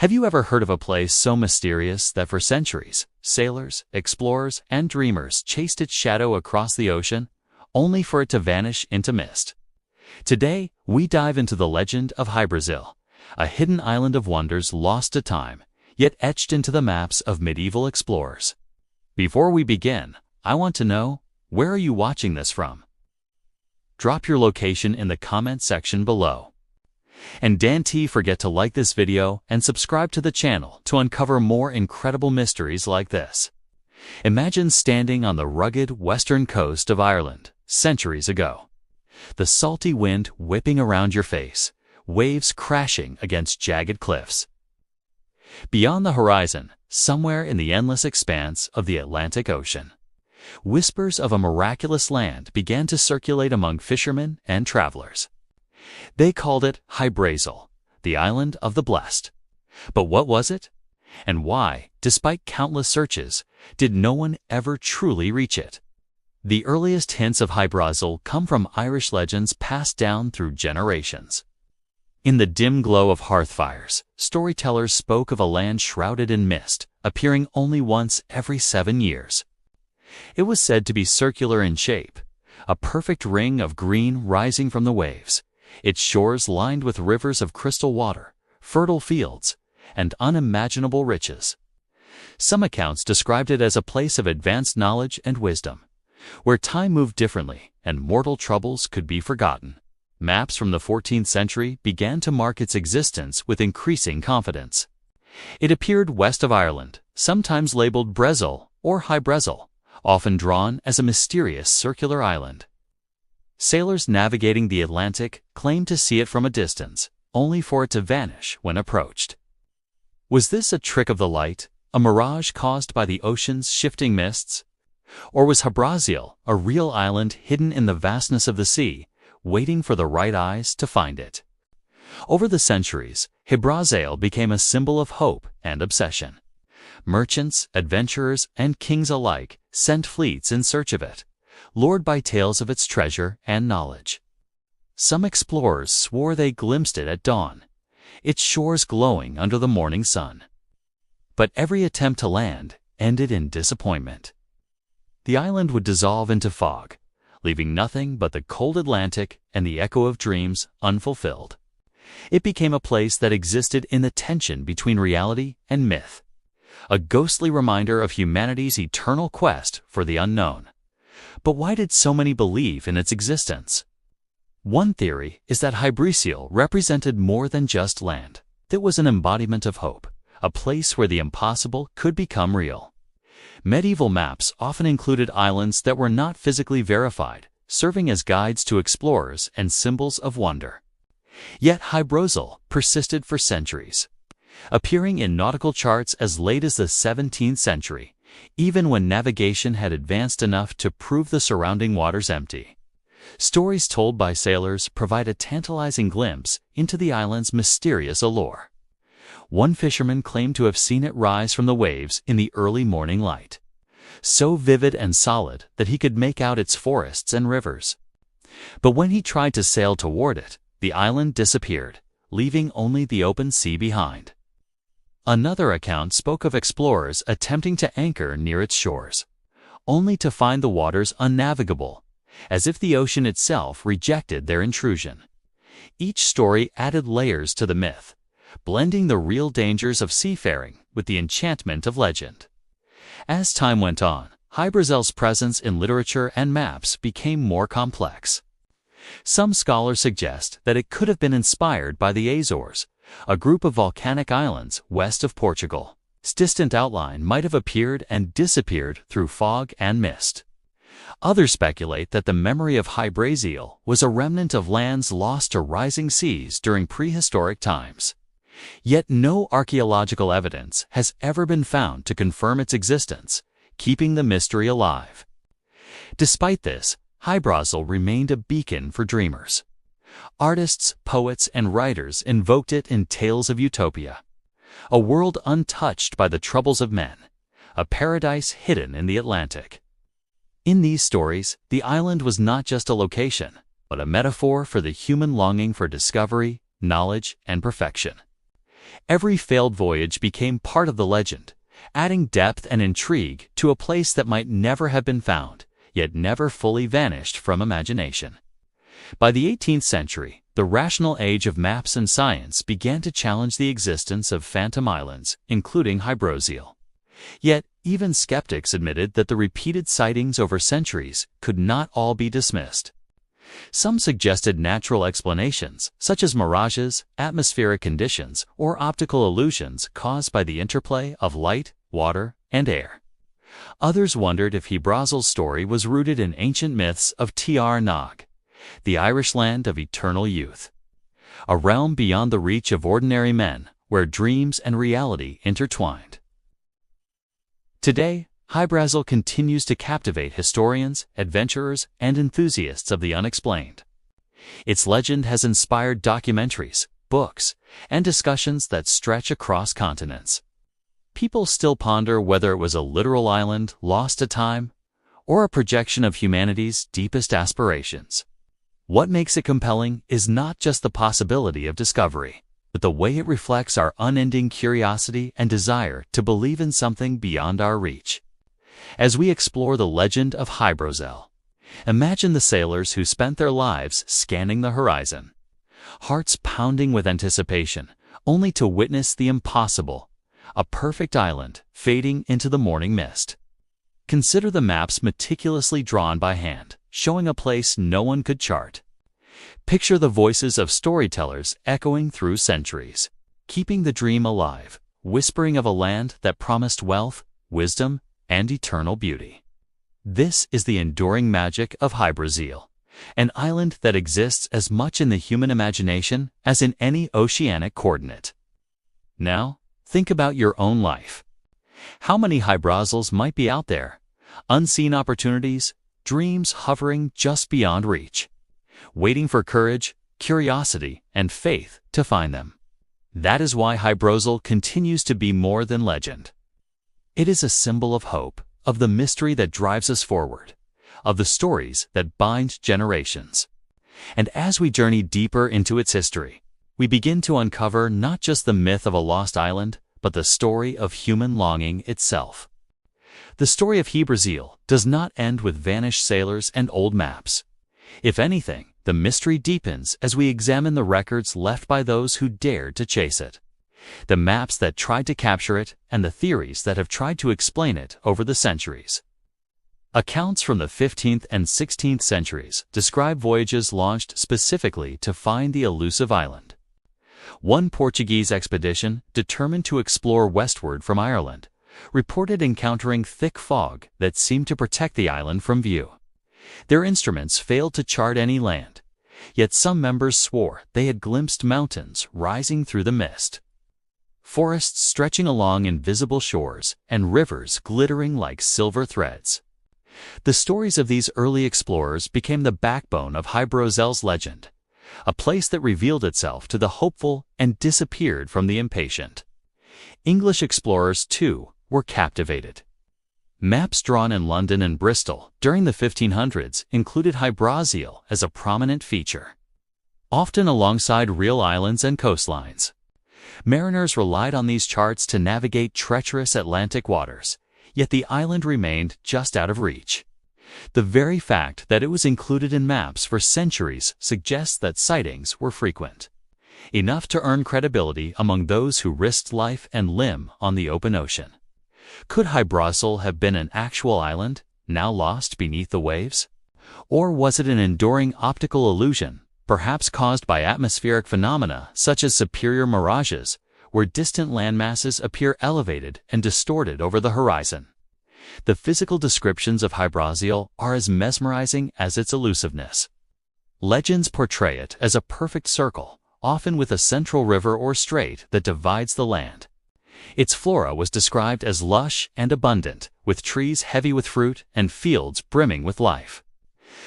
Have you ever heard of a place so mysterious that for centuries, sailors, explorers, and dreamers chased its shadow across the ocean, only for it to vanish into mist? Today, we dive into the legend of Hy-Brasil, a hidden island of wonders lost to time, yet etched into the maps of medieval explorers. Before we begin, I want to know, where are you watching this from? Drop your location in the comment section below. And don't forget to like this video and subscribe to the channel to uncover more incredible mysteries like this. Imagine standing on the rugged western coast of Ireland centuries ago. The salty wind whipping around your face, waves crashing against jagged cliffs. Beyond the horizon, somewhere in the endless expanse of the Atlantic Ocean, whispers of a miraculous land began to circulate among fishermen and travelers. They called it Hy-Brasil, the island of the blessed. But what was it? And why, despite countless searches, did no one ever truly reach it? The earliest hints of Hy-Brasil come from Irish legends passed down through generations. In the dim glow of hearth fires, storytellers spoke of a land shrouded in mist, appearing only once every 7 years. It was said to be circular in shape, a perfect ring of green rising from the waves, its shores lined with rivers of crystal water, fertile fields, and unimaginable riches. Some accounts described it as a place of advanced knowledge and wisdom, where time moved differently and mortal troubles could be forgotten. Maps from the 14th century began to mark its existence with increasing confidence. It appeared west of Ireland, sometimes labeled Brasil or Hy-Brasil, often drawn as a mysterious circular island. Sailors navigating the Atlantic claimed to see it from a distance, only for it to vanish when approached. Was this a trick of the light, a mirage caused by the ocean's shifting mists? Or was Hy-Brasil a real island hidden in the vastness of the sea, waiting for the right eyes to find it? Over the centuries, Hy-Brasil became a symbol of hope and obsession. Merchants, adventurers, and kings alike sent fleets in search of it, lured by tales of its treasure and knowledge. Some explorers swore they glimpsed it at dawn, its shores glowing under the morning sun. But every attempt to land ended in disappointment. The island would dissolve into fog, leaving nothing but the cold Atlantic and the echo of dreams unfulfilled. It became a place that existed in the tension between reality and myth, a ghostly reminder of humanity's eternal quest for the unknown. But why did so many believe in its existence? One theory is that Hy-Brasil represented more than just land. It was an embodiment of hope, a place where the impossible could become real. Medieval maps often included islands that were not physically verified, serving as guides to explorers and symbols of wonder. Yet Hy-Brasil persisted for centuries, appearing in nautical charts as late as the 17th century, even when navigation had advanced enough to prove the surrounding waters empty. Stories told by sailors provide a tantalizing glimpse into the island's mysterious allure. One fisherman claimed to have seen it rise from the waves in the early morning light, so vivid and solid that he could make out its forests and rivers. But when he tried to sail toward it, the island disappeared, leaving only the open sea behind. Another account spoke of explorers attempting to anchor near its shores, only to find the waters unnavigable, as if the ocean itself rejected their intrusion. Each story added layers to the myth, blending the real dangers of seafaring with the enchantment of legend. As time went on, Hy-Brasil's presence in literature and maps became more complex. Some scholars suggest that it could have been inspired by the Azores, a group of volcanic islands west of Portugal. Its distant outline might have appeared and disappeared through fog and mist. Others speculate that the memory of Hy-Brasil was a remnant of lands lost to rising seas during prehistoric times. Yet no archaeological evidence has ever been found to confirm its existence, keeping the mystery alive. Despite this, Hy-Brasil remained a beacon for dreamers. Artists, poets, and writers invoked it in tales of utopia, a world untouched by the troubles of men, a paradise hidden in the Atlantic. In these stories, the island was not just a location, but a metaphor for the human longing for discovery, knowledge, and perfection. Every failed voyage became part of the legend, adding depth and intrigue to a place that might never have been found, yet never fully vanished from imagination. By the 18th century, the rational age of maps and science began to challenge the existence of phantom islands, including Hy-Brasil. Yet, even skeptics admitted that the repeated sightings over centuries could not all be dismissed. Some suggested natural explanations, such as mirages, atmospheric conditions, or optical illusions caused by the interplay of light, water, and air. Others wondered if Hy-Brasil's story was rooted in ancient myths of Tír Nog, the Irish land of eternal youth, a realm beyond the reach of ordinary men, where dreams and reality intertwined. Today, Hy-Brasil continues to captivate historians, adventurers, and enthusiasts of the unexplained. Its legend has inspired documentaries, books, and discussions that stretch across continents. People still ponder whether it was a literal island lost to time or a projection of humanity's deepest aspirations. What makes it compelling is not just the possibility of discovery, but the way it reflects our unending curiosity and desire to believe in something beyond our reach. As we explore the legend of Hy-Brasil, imagine the sailors who spent their lives scanning the horizon, hearts pounding with anticipation, only to witness the impossible, a perfect island fading into the morning mist. Consider the maps meticulously drawn by hand, showing a place no one could chart. Picture the voices of storytellers echoing through centuries, keeping the dream alive, whispering of a land that promised wealth, wisdom, and eternal beauty. This is the enduring magic of Hy-Brasil, an island that exists as much in the human imagination as in any oceanic coordinate. Now, think about your own life. How many Hy-Brasils might be out there? Unseen opportunities, dreams hovering just beyond reach, waiting for courage, curiosity, and faith to find them. That is why Hy-Brasil continues to be more than legend. It is a symbol of hope, of the mystery that drives us forward, of the stories that bind generations. And as we journey deeper into its history, we begin to uncover not just the myth of a lost island, but the story of human longing itself. The story of Hy-Brasil does not end with vanished sailors and old maps. If anything, the mystery deepens as we examine the records left by those who dared to chase it, the maps that tried to capture it, and the theories that have tried to explain it over the centuries. Accounts from the 15th and 16th centuries describe voyages launched specifically to find the elusive island. One Portuguese expedition, determined to explore westward from Ireland, reported encountering thick fog that seemed to protect the island from view. Their instruments failed to chart any land, yet some members swore they had glimpsed mountains rising through the mist, forests stretching along invisible shores, and rivers glittering like silver threads. The stories of these early explorers became the backbone of Hy-Brasil's legend, a place that revealed itself to the hopeful and disappeared from the impatient. English explorers, too, were captivated. Maps drawn in London and Bristol during the 1500s included Hy-Brasil as a prominent feature, often alongside real islands and coastlines. Mariners relied on these charts to navigate treacherous Atlantic waters, yet the island remained just out of reach. The very fact that it was included in maps for centuries suggests that sightings were frequent, enough to earn credibility among those who risked life and limb on the open ocean. Could Hy-Brasil have been an actual island, now lost beneath the waves? Or was it an enduring optical illusion, perhaps caused by atmospheric phenomena such as superior mirages, where distant landmasses appear elevated and distorted over the horizon? The physical descriptions of Hy-Brasil are as mesmerizing as its elusiveness. Legends portray it as a perfect circle, often with a central river or strait that divides the land. Its flora was described as lush and abundant, with trees heavy with fruit and fields brimming with life.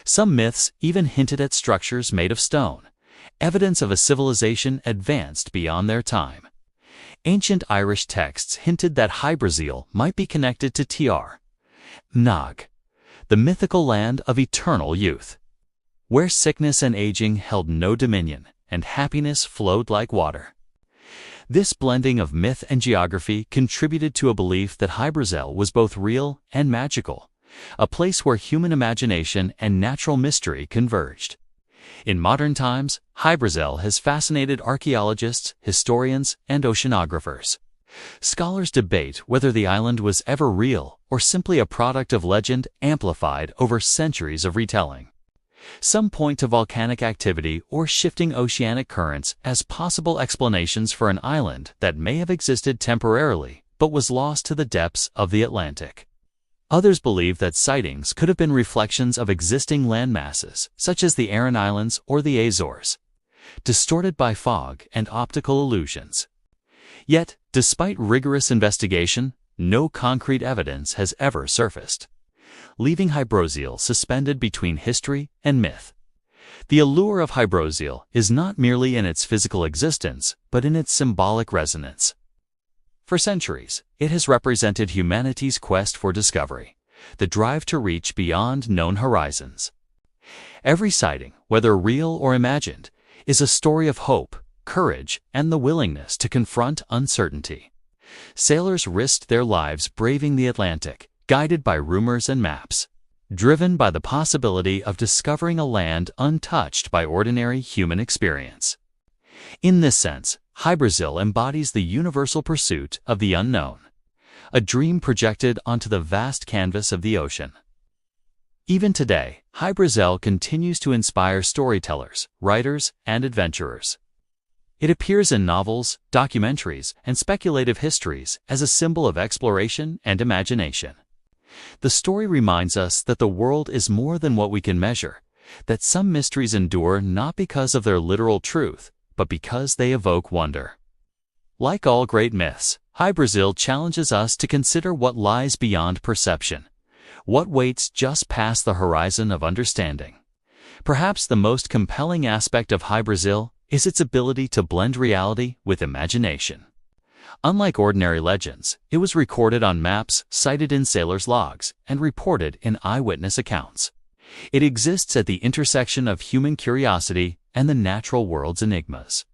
Some myths even hinted at structures made of stone, evidence of a civilization advanced beyond their time. Ancient Irish texts hinted that Hy-Brasil might be connected to Tír Nog, the mythical land of eternal youth, where sickness and aging held no dominion and happiness flowed like water. This blending of myth and geography contributed to a belief that Hy-Brasil was both real and magical, a place where human imagination and natural mystery converged. In modern times, Hy-Brasil has fascinated archaeologists, historians, and oceanographers. Scholars debate whether the island was ever real or simply a product of legend amplified over centuries of retelling. Some point to volcanic activity or shifting oceanic currents as possible explanations for an island that may have existed temporarily but was lost to the depths of the Atlantic. Others believe that sightings could have been reflections of existing land masses, such as the Aran Islands or the Azores, distorted by fog and optical illusions. Yet, despite rigorous investigation, no concrete evidence has ever surfaced, leaving Hy-Brasil suspended between history and myth. The allure of Hy-Brasil is not merely in its physical existence, but in its symbolic resonance. For centuries, it has represented humanity's quest for discovery, the drive to reach beyond known horizons. Every sighting, whether real or imagined, is a story of hope, courage, and the willingness to confront uncertainty. Sailors risked their lives braving the Atlantic, guided by rumors and maps, driven by the possibility of discovering a land untouched by ordinary human experience. In this sense, Hy-Brasil embodies the universal pursuit of the unknown, a dream projected onto the vast canvas of the ocean. Even today, Hy-Brasil continues to inspire storytellers, writers, and adventurers. It appears in novels, documentaries, and speculative histories as a symbol of exploration and imagination. The story reminds us that the world is more than what we can measure, that some mysteries endure not because of their literal truth, but because they evoke wonder. Like all great myths, Hy-Brasil challenges us to consider what lies beyond perception, what waits just past the horizon of understanding. Perhaps the most compelling aspect of Hy-Brasil is its ability to blend reality with imagination. Unlike ordinary legends, it was recorded on maps, cited in sailors' logs, and reported in eyewitness accounts. It exists at the intersection of human curiosity and the natural world's enigmas.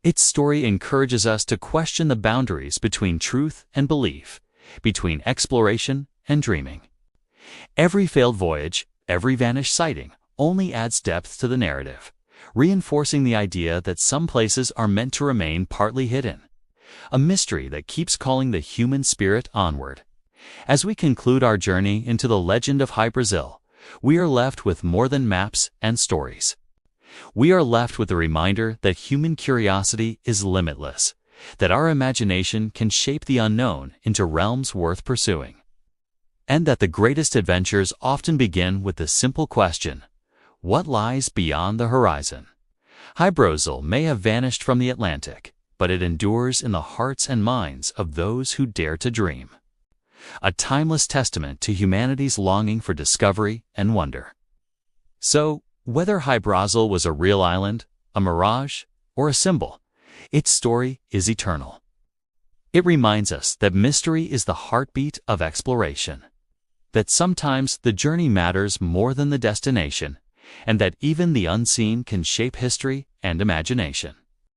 Its story encourages us to question the boundaries between truth and belief, between exploration and dreaming. Every failed voyage, every vanished sighting, only adds depth to the narrative, reinforcing the idea that some places are meant to remain partly hidden, a mystery that keeps calling the human spirit onward. As we conclude our journey into the legend of Hy-Brasil, we are left with more than maps and stories. We are left with the reminder that human curiosity is limitless, that our imagination can shape the unknown into realms worth pursuing, and that the greatest adventures often begin with the simple question, what lies beyond the horizon? Hy-Brasil may have vanished from the Atlantic, but it endures in the hearts and minds of those who dare to dream. A timeless testament to humanity's longing for discovery and wonder. So, whether Hy-Brasil was a real island, a mirage, or a symbol, its story is eternal. It reminds us that mystery is the heartbeat of exploration, that sometimes the journey matters more than the destination, and that even the unseen can shape history and imagination.